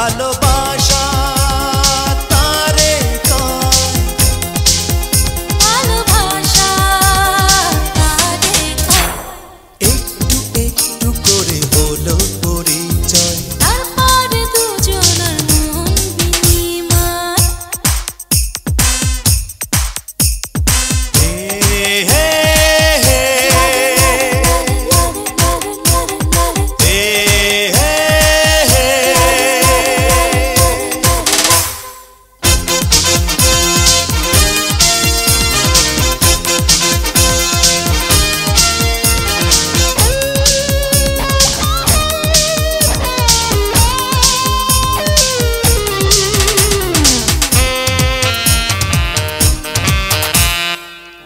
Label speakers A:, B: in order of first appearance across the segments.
A: ভালোবাসা তারে কয়,
B: ভালোবাসা তারে কয়।
A: একটু একটু করে হলো পরিচয়,
B: তারপরে দুজনের মন বিনিময়।
A: হে হে হে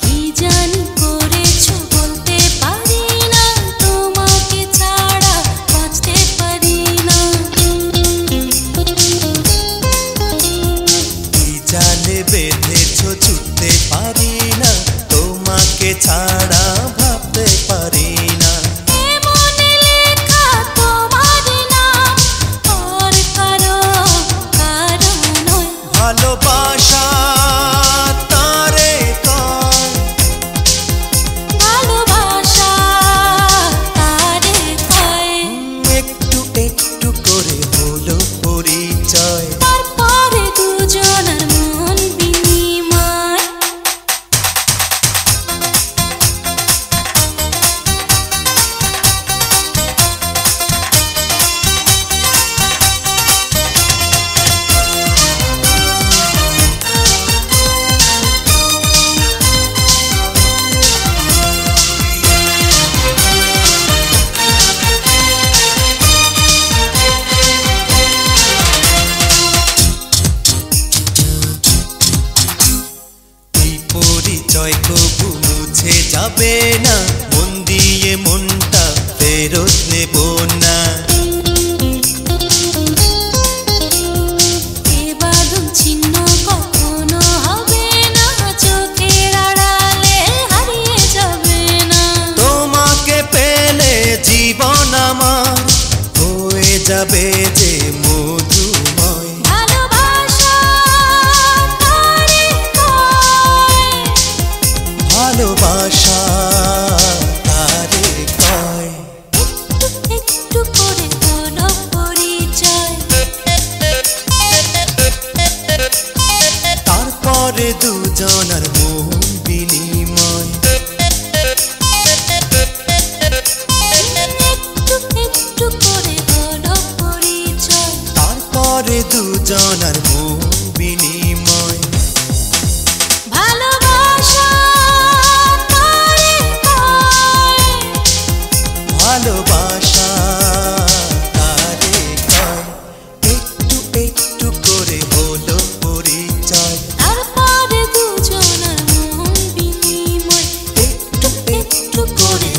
B: কি জানি করেছো বলতে পারি না, তোমাকে ছাড়া বাঁচতে পারি না।
A: কি জালে বেঁধেছো ছুটতে পারি না, তোমাকে ছাড়া ভাবতে পারি না।
B: এ মনে লেখা তোমার নাম, আর কারো কারো নয়।
A: ভালোবাসা তারে কয়,
B: ভালোবাসা তারে কয়।
A: একটু একটু করে হলো পরিচয়,
B: তারপরে দুজনের মন বিনিময়।
A: এই পরিচয় কবু মুছে যাবে না, মন দিয়ে মনটা ফেরত নেব না।
B: এ বাঁধন ছিন্ন কখনো হবে না, চোখের আড়ালে হারিয়ে যাবে না।
A: তোমাকে পেলে জীবন আমার হয়ে যাবে যে মধুময়।
B: ভালোবাসা তারে কয়,
A: ভালোবাসা তারে কয়,
B: একটু একটু করে হলো পরিচয়।
A: তারপরে দুজনার মন বিনিময়।
B: একটু একটু করে হলো পরিচয়।
A: তারপরে দুজনার মন বিনিময়।
B: ভালোবাসা তারে কয়,
A: ভালোবাসা তারে কয়, একটু একটু করে হলো পরিচয়,
B: তারপরে দুজনের মন বিনিময়।
A: একটু একটু করে